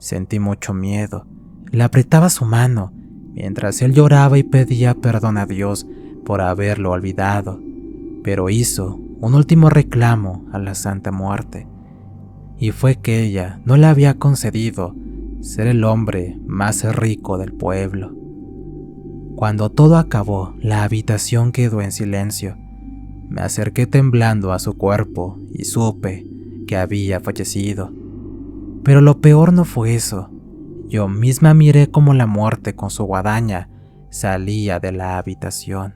Sentí mucho miedo. Le apretaba su mano, mientras él lloraba y pedía perdón a Dios por haberlo olvidado, pero hizo un último reclamo a la Santa Muerte, y fue que ella no le había concedido ser el hombre más rico del pueblo. Cuando todo acabó, la habitación quedó en silencio. Me acerqué temblando a su cuerpo y supe que había fallecido. Pero lo peor no fue eso. Yo misma miré cómo la muerte con su guadaña salía de la habitación.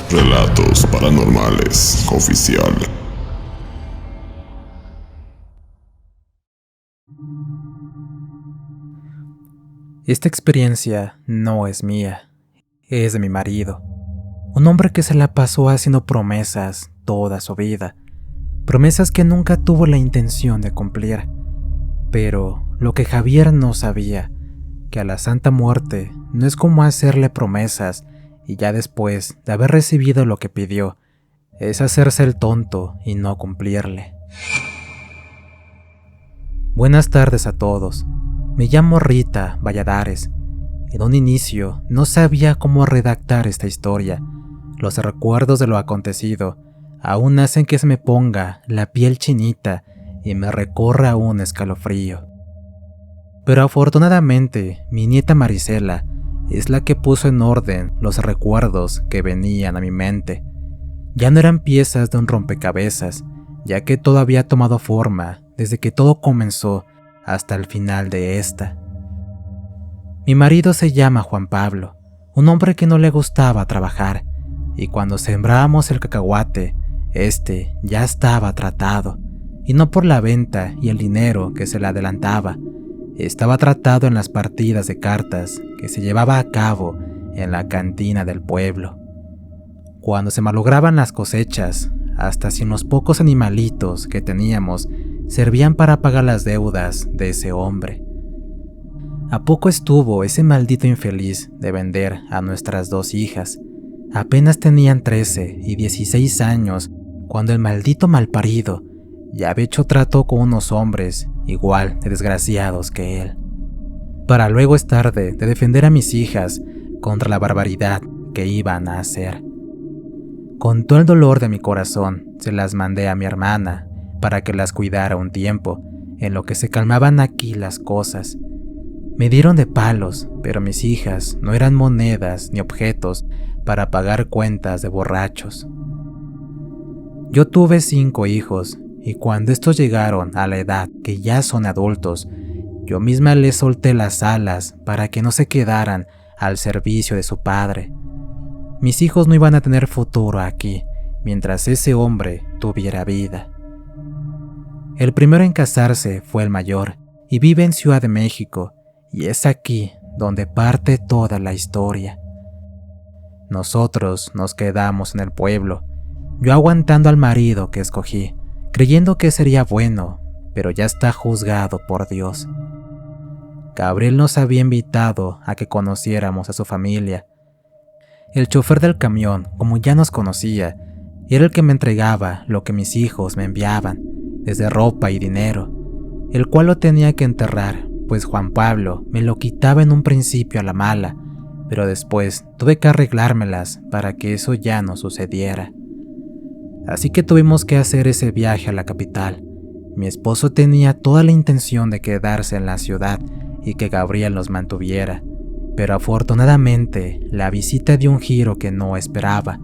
Relatos Paranormales Oficial. Esta experiencia no es mía, es de mi marido. Un hombre que se la pasó haciendo promesas toda su vida. Promesas que nunca tuvo la intención de cumplir. Pero lo que Javier no sabía, que a la Santa Muerte no es como hacerle promesas y ya después de haber recibido lo que pidió, es hacerse el tonto y no cumplirle. Buenas tardes a todos. Me llamo Rita Valladares. En un inicio no sabía cómo redactar esta historia. Los recuerdos de lo acontecido aún hacen que se me ponga la piel chinita y me recorra un escalofrío. Pero afortunadamente mi nieta Marisela es la que puso en orden los recuerdos que venían a mi mente. Ya no eran piezas de un rompecabezas, ya que todo había tomado forma desde que todo comenzó hasta el final de esta. Mi marido se llama Juan Pablo, un hombre que no le gustaba trabajar, y cuando sembrábamos el cacahuate, este ya estaba tratado, y no por la venta y el dinero que se le adelantaba. Estaba tratado en las partidas de cartas que se llevaba a cabo en la cantina del pueblo. Cuando se malograban las cosechas, hasta sin los pocos animalitos que teníamos servían para pagar las deudas de ese hombre. ¿A poco estuvo ese maldito infeliz de vender a nuestras dos hijas? Apenas tenían 13 y 16 años cuando el maldito malparido ya había hecho trato con unos hombres igual de desgraciados que él, para luego es tarde de defender a mis hijas contra la barbaridad que iban a hacer. Con todo el dolor de mi corazón se las mandé a mi hermana para que las cuidara un tiempo, en lo que se calmaban aquí las cosas. Me dieron de palos, pero mis hijas no eran monedas ni objetos para pagar cuentas de borrachos. Yo tuve 5 hijos, y cuando estos llegaron a la edad que ya son adultos, yo misma les solté las alas para que no se quedaran al servicio de su padre. Mis hijos no iban a tener futuro aquí, mientras ese hombre tuviera vida. El primero en casarse fue el mayor, y vive en Ciudad de México, y es aquí donde parte toda la historia. Nosotros nos quedamos en el pueblo, yo aguantando al marido que escogí, creyendo que sería bueno, pero ya está juzgado por Dios. Gabriel nos había invitado a que conociéramos a su familia. El chofer del camión, como ya nos conocía, era el que me entregaba lo que mis hijos me enviaban, desde ropa y dinero, el cual lo tenía que enterrar, pues Juan Pablo me lo quitaba en un principio a la mala, pero después tuve que arreglármelas para que eso ya no sucediera. Así que tuvimos que hacer ese viaje a la capital. Mi esposo tenía toda la intención de quedarse en la ciudad y que Gabriel nos mantuviera, pero afortunadamente la visita dio un giro que no esperaba.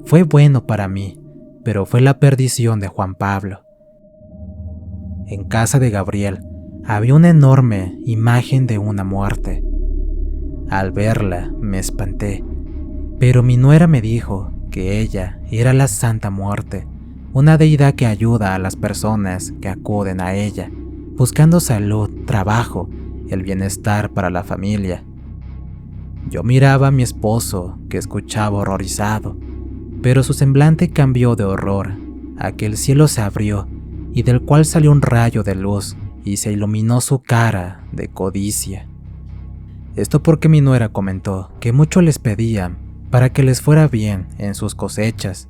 Fue bueno para mí, pero fue la perdición de Juan Pablo. En casa de Gabriel había una enorme imagen de una muerte. Al verla me espanté, pero mi nuera me dijo que ella era la Santa Muerte, una deidad que ayuda a las personas que acuden a ella, buscando salud, trabajo, el bienestar para la familia. Yo miraba a mi esposo, que escuchaba horrorizado, pero su semblante cambió de horror a que el cielo se abrió y del cual salió un rayo de luz y se iluminó su cara de codicia. Esto porque mi nuera comentó que mucho les pedían para que les fuera bien en sus cosechas.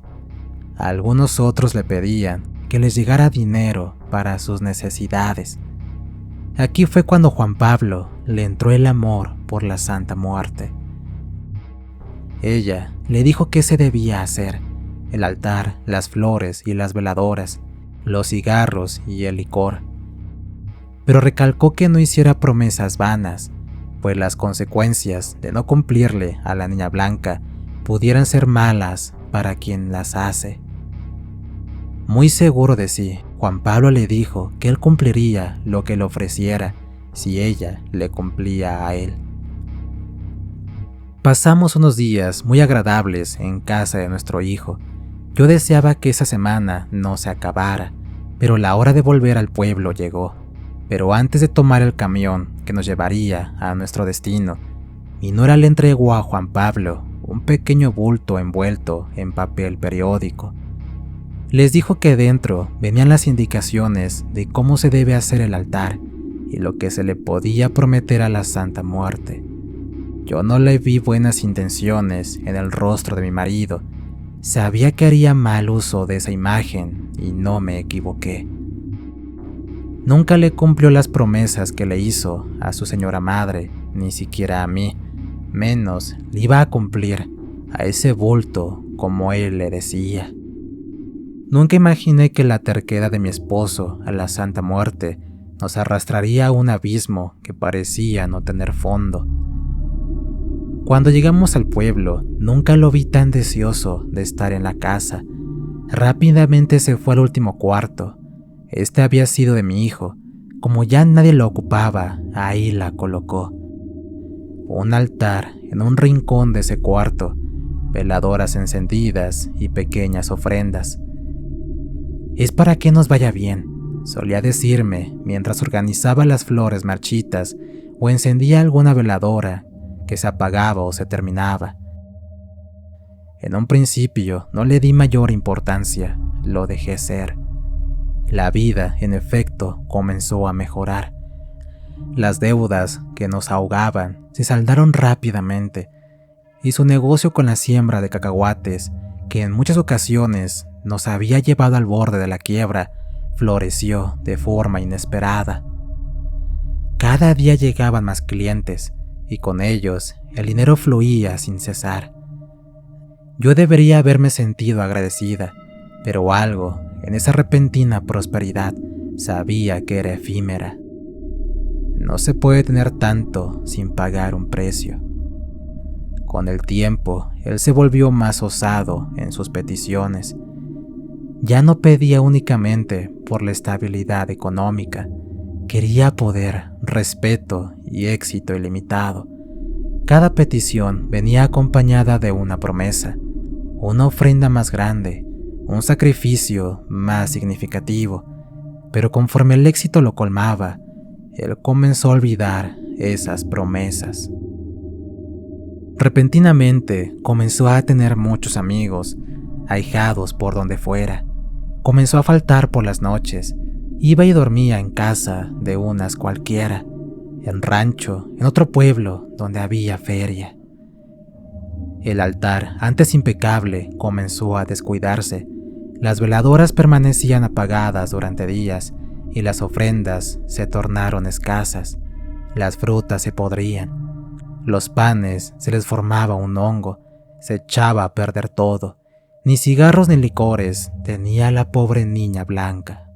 A algunos otros le pedían que les llegara dinero para sus necesidades. Aquí fue cuando Juan Pablo le entró el amor por la Santa Muerte. Ella le dijo qué se debía hacer: el altar, las flores y las veladoras, los cigarros y el licor. Pero recalcó que no hiciera promesas vanas, pues las consecuencias de no cumplirle a la niña blanca pudieran ser malas para quien las hace. Muy seguro de sí, Juan Pablo le dijo que él cumpliría lo que le ofreciera si ella le cumplía a él. Pasamos unos días muy agradables en casa de nuestro hijo. Yo deseaba que esa semana no se acabara, pero la hora de volver al pueblo llegó. Pero antes de tomar el camión que nos llevaría a nuestro destino, mi nuera le entregó a Juan Pablo un pequeño bulto envuelto en papel periódico. Les dijo que dentro venían las indicaciones de cómo se debe hacer el altar y lo que se le podía prometer a la Santa Muerte. Yo no le vi buenas intenciones en el rostro de mi marido. Sabía que haría mal uso de esa imagen y no me equivoqué. Nunca le cumplió las promesas que le hizo a su señora madre, ni siquiera a mí, menos le iba a cumplir a ese bulto como él le decía. Nunca imaginé que la terquedad de mi esposo a la Santa Muerte nos arrastraría a un abismo que parecía no tener fondo. Cuando llegamos al pueblo, nunca lo vi tan deseoso de estar en la casa. Rápidamente se fue al último cuarto. Este había sido de mi hijo. Como ya nadie lo ocupaba, ahí la colocó. Un altar en un rincón de ese cuarto, veladoras encendidas y pequeñas ofrendas. «Es para que nos vaya bien», solía decirme mientras organizaba las flores marchitas o encendía alguna veladora que se apagaba o se terminaba. En un principio no le di mayor importancia, lo dejé ser. La vida, en efecto, comenzó a mejorar. Las deudas que nos ahogaban se saldaron rápidamente y su negocio con la siembra de cacahuates, que en muchas ocasiones nos había llevado al borde de la quiebra, floreció de forma inesperada. Cada día llegaban más clientes y con ellos el dinero fluía sin cesar. Yo debería haberme sentido agradecida, pero algo en esa repentina prosperidad sabía que era efímera. No se puede tener tanto sin pagar un precio. Con el tiempo, él se volvió más osado en sus peticiones. Ya no pedía únicamente por la estabilidad económica, quería poder, respeto y éxito ilimitado. Cada petición venía acompañada de una promesa, una ofrenda más grande, un sacrificio más significativo, pero conforme el éxito lo colmaba, él comenzó a olvidar esas promesas. Repentinamente comenzó a tener muchos amigos, ahijados por donde fuera. Comenzó a faltar por las noches, iba y dormía en casa de unas cualquiera, en rancho, en otro pueblo donde había feria. El altar, antes impecable, comenzó a descuidarse. Las veladoras permanecían apagadas durante días y las ofrendas se tornaron escasas. Las frutas se podrían. Los panes se les formaba un hongo, se echaba a perder todo. Ni cigarros ni licores tenía la pobre niña blanca.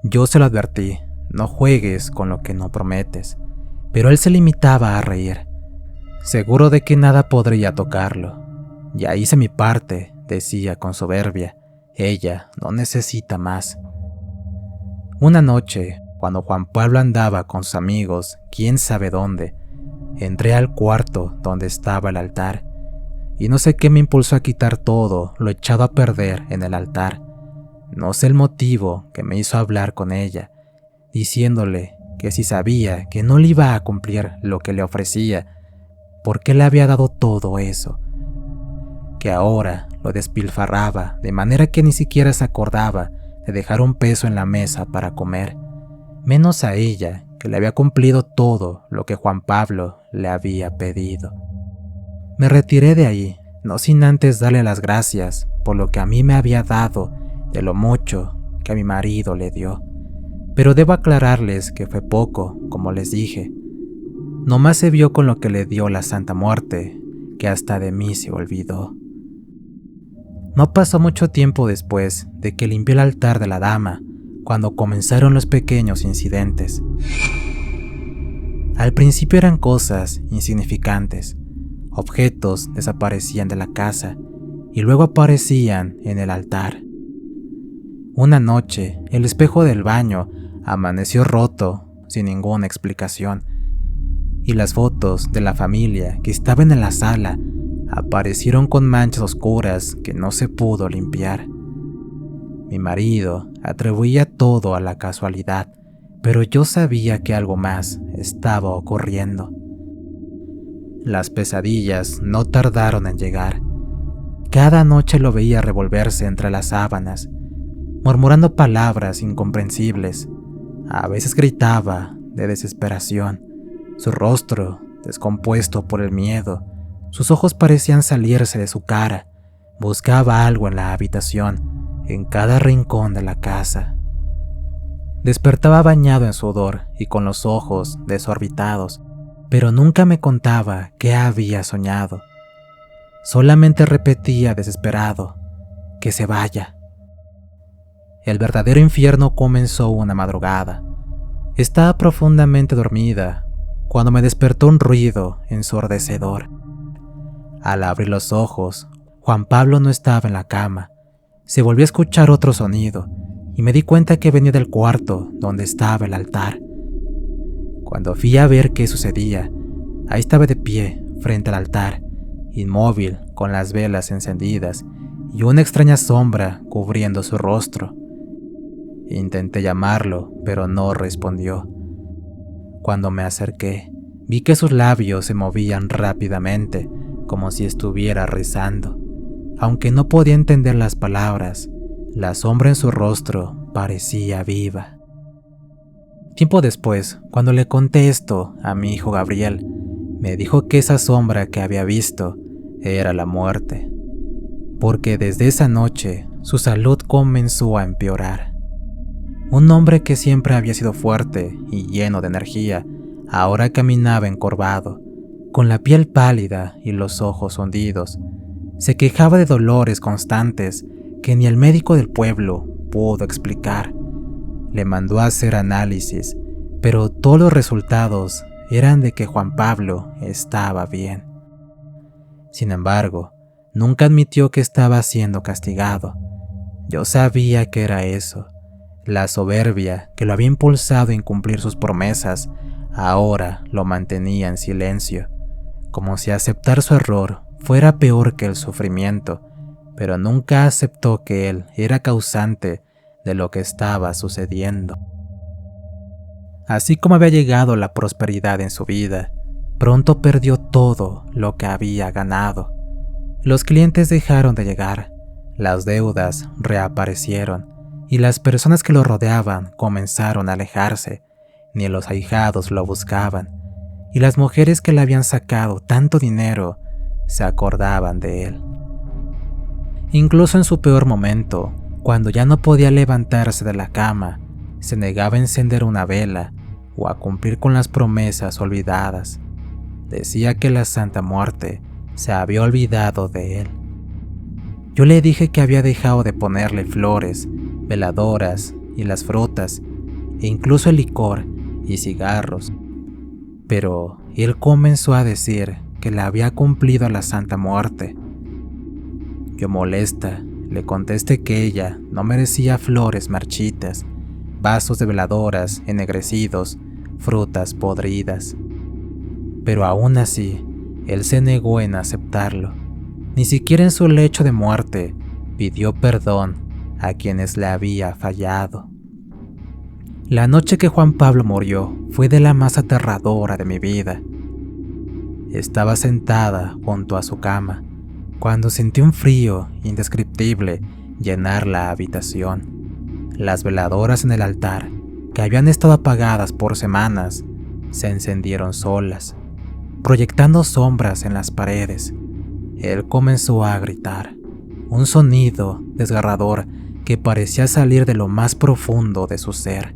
Yo se lo advertí, no juegues con lo que no prometes, pero él se limitaba a reír, seguro de que nada podría tocarlo. Ya hice mi parte, decía con soberbia, ella no necesita más. Una noche, cuando Juan Pablo andaba con sus amigos, quién sabe dónde, entré al cuarto donde estaba el altar, y no sé qué me impulsó a quitar todo lo echado a perder en el altar. No sé el motivo que me hizo hablar con ella, diciéndole que si sabía que no le iba a cumplir lo que le ofrecía, ¿por qué le había dado todo eso? Que ahora lo despilfarraba de manera que ni siquiera se acordaba de dejar un peso en la mesa para comer, menos a ella, que le había cumplido todo lo que Juan Pablo le había pedido. Me retiré de ahí, no sin antes darle las gracias por lo que a mí me había dado de lo mucho que a mi marido le dio. Pero debo aclararles que fue poco, como les dije. Nomás se vio con lo que le dio la Santa Muerte, que hasta de mí se olvidó. No pasó mucho tiempo después de que limpié el altar de la dama, cuando comenzaron los pequeños incidentes. Al principio eran cosas insignificantes. Objetos desaparecían de la casa y luego aparecían en el altar. Una noche, el espejo del baño amaneció roto sin ninguna explicación, y las fotos de la familia que estaban en la sala aparecieron con manchas oscuras que no se pudo limpiar. Mi marido atribuía todo a la casualidad, pero yo sabía que algo más estaba ocurriendo. Las pesadillas no tardaron en llegar. Cada noche lo veía revolverse entre las sábanas, murmurando palabras incomprensibles. A veces gritaba de desesperación. Su rostro, descompuesto por el miedo, sus ojos parecían salirse de su cara. Buscaba algo en la habitación, en cada rincón de la casa. Despertaba bañado en sudor y con los ojos desorbitados, pero nunca me contaba qué había soñado. Solamente repetía desesperado, que se vaya. El verdadero infierno comenzó una madrugada. Estaba profundamente dormida cuando me despertó un ruido ensordecedor. Al abrir los ojos, Juan Pablo no estaba en la cama. Se volvió a escuchar otro sonido y me di cuenta que venía del cuarto donde estaba el altar. Cuando fui a ver qué sucedía, ahí estaba de pie frente al altar, inmóvil, con las velas encendidas y una extraña sombra cubriendo su rostro. Intenté llamarlo, pero no respondió. Cuando me acerqué, vi que sus labios se movían rápidamente, como si estuviera rezando. Aunque no podía entender las palabras, la sombra en su rostro parecía viva. Tiempo después, cuando le conté esto a mi hijo Gabriel, me dijo que esa sombra que había visto era la muerte, porque desde esa noche su salud comenzó a empeorar. Un hombre que siempre había sido fuerte y lleno de energía, ahora caminaba encorvado, con la piel pálida y los ojos hundidos. Se quejaba de dolores constantes que ni el médico del pueblo pudo explicar. Le mandó a hacer análisis, pero todos los resultados eran de que Juan Pablo estaba bien. Sin embargo, nunca admitió que estaba siendo castigado. Yo sabía que era eso. La soberbia que lo había impulsado a incumplir sus promesas ahora lo mantenía en silencio, como si aceptar su error fuera peor que el sufrimiento, pero nunca aceptó que él era causante de lo que estaba sucediendo. Así como había llegado la prosperidad en su vida, pronto perdió todo lo que había ganado. Los clientes dejaron de llegar, las deudas reaparecieron y las personas que lo rodeaban comenzaron a alejarse. Ni los ahijados lo buscaban, y las mujeres que le habían sacado tanto dinero se acordaban de él. Incluso en su peor momento, cuando ya no podía levantarse de la cama, se negaba a encender una vela o a cumplir con las promesas olvidadas. Decía que la Santa Muerte se había olvidado de él. Yo le dije que había dejado de ponerle flores, veladoras y las frutas, e incluso el licor y cigarros, pero él comenzó a decir que le había cumplido a la Santa Muerte. Yo, molesta, le contesté que ella no merecía flores marchitas, vasos de veladoras ennegrecidos, frutas podridas. Pero aún así, él se negó en aceptarlo. Ni siquiera en su lecho de muerte pidió perdón a quienes le había fallado. La noche que Juan Pablo murió fue de la más aterradora de mi vida. Estaba sentada junto a su cama cuando sentí un frío indescriptible llenar la habitación. Las veladoras en el altar, que habían estado apagadas por semanas, se encendieron solas, proyectando sombras en las paredes. Él comenzó a gritar, un sonido desgarrador que parecía salir de lo más profundo de su ser.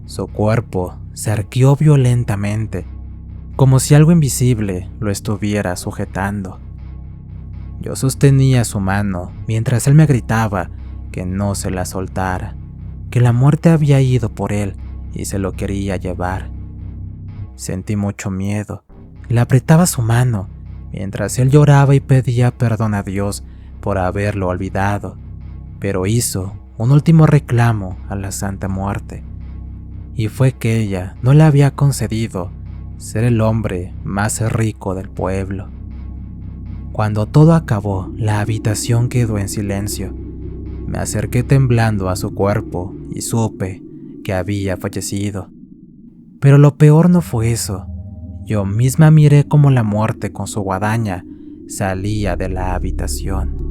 Su cuerpo se arqueó violentamente, como si algo invisible lo estuviera sujetando. Yo sostenía su mano mientras él me gritaba que no se la soltara, que la muerte había ido por él y se lo quería llevar. Sentí mucho miedo. Le apretaba su mano mientras él lloraba y pedía perdón a Dios por haberlo olvidado, pero hizo un último reclamo a la Santa Muerte, y fue que ella no le había concedido ser el hombre más rico del pueblo. Cuando todo acabó, la habitación quedó en silencio. Me acerqué temblando a su cuerpo y supe que había fallecido. Pero lo peor no fue eso. Yo misma miré cómo la muerte con su guadaña salía de la habitación.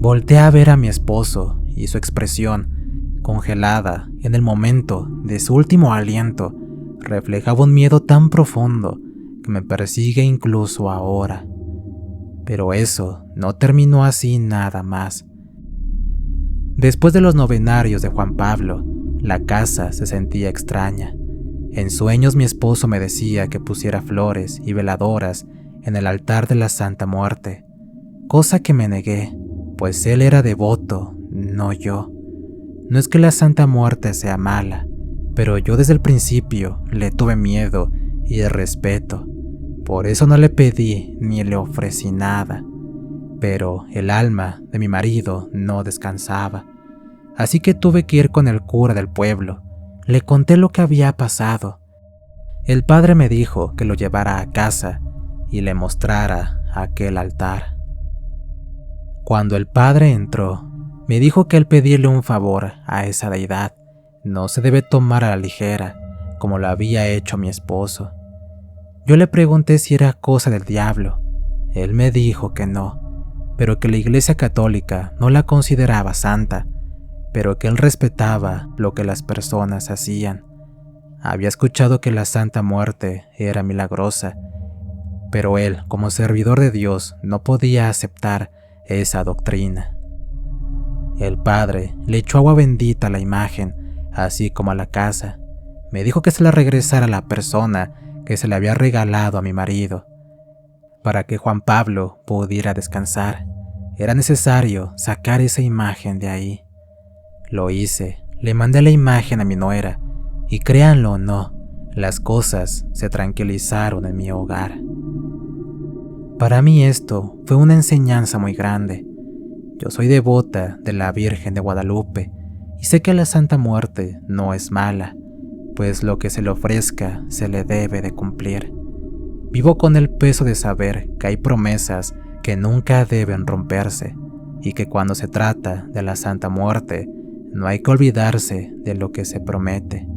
Volteé a ver a mi esposo y su expresión, congelada en el momento de su último aliento, reflejaba un miedo tan profundo que me persigue incluso ahora. Pero eso no terminó así nada más. Después de los novenarios de Juan Pablo, la casa se sentía extraña. En sueños mi esposo me decía que pusiera flores y veladoras en el altar de la Santa Muerte, cosa que me negué, pues él era devoto, no yo. No es que la Santa Muerte sea mala, pero yo desde el principio le tuve miedo y respeto. Por eso no le pedí ni le ofrecí nada. Pero el alma de mi marido no descansaba. Así que tuve que ir con el cura del pueblo. Le conté lo que había pasado. El padre me dijo que lo llevara a casa y le mostrara aquel altar. Cuando el padre entró, me dijo que el pedirle un favor a esa deidad no se debe tomar a la ligera, como lo había hecho mi esposo. Yo le pregunté si era cosa del diablo. Él me dijo que no, pero que la Iglesia Católica no la consideraba santa, pero que él respetaba lo que las personas hacían. Había escuchado que la Santa Muerte era milagrosa, pero él, como servidor de Dios, no podía aceptar esa doctrina. El padre le echó agua bendita a la imagen, así como a la casa. Me dijo que se la regresara a la persona que se le había regalado a mi marido. Para que Juan Pablo pudiera descansar, era necesario sacar esa imagen de ahí. Lo hice, le mandé la imagen a mi nuera, y créanlo o no, las cosas se tranquilizaron en mi hogar. Para mí esto fue una enseñanza muy grande. Yo soy devota de la Virgen de Guadalupe, y sé que la Santa Muerte no es mala, pues lo que se le ofrezca se le debe de cumplir. Vivo con el peso de saber que hay promesas que nunca deben romperse, y que cuando se trata de la Santa Muerte, no hay que olvidarse de lo que se promete.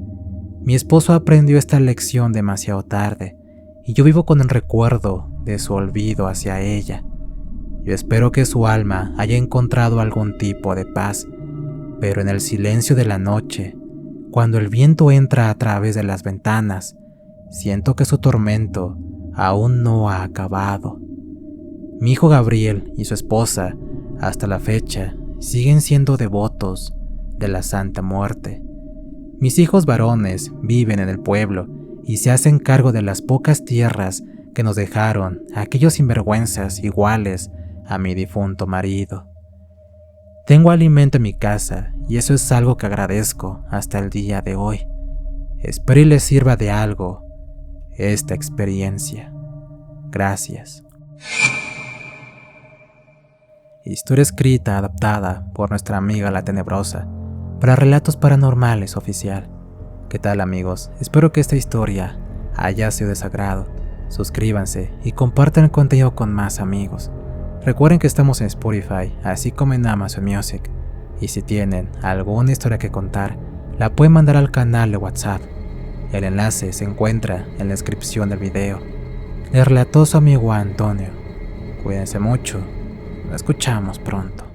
Mi esposo aprendió esta lección demasiado tarde, y yo vivo con el recuerdo de su olvido hacia ella. Yo espero que su alma haya encontrado algún tipo de paz, pero en el silencio de la noche, cuando el viento entra a través de las ventanas, siento que su tormento aún no ha acabado. Mi hijo Gabriel y su esposa, hasta la fecha, siguen siendo devotos de la Santa Muerte. Mis hijos varones viven en el pueblo y se hacen cargo de las pocas tierras que nos dejaron aquellos sinvergüenzas iguales a mi difunto marido. Tengo alimento en mi casa y eso es algo que agradezco hasta el día de hoy. Espero y les sirva de algo esta experiencia. Gracias. Historia escrita adaptada por nuestra amiga La Tenebrosa para Relatos Paranormales Oficial. ¿Qué tal, amigos? Espero que esta historia haya sido de su agrado. Suscríbanse y compartan el contenido con más amigos. Recuerden que estamos en Spotify, así como en Amazon Music. Y si tienen alguna historia que contar, la pueden mandar al canal de WhatsApp. El enlace se encuentra en la descripción del video. Les relató su amigo Antonio. Cuídense mucho. Nos escuchamos pronto.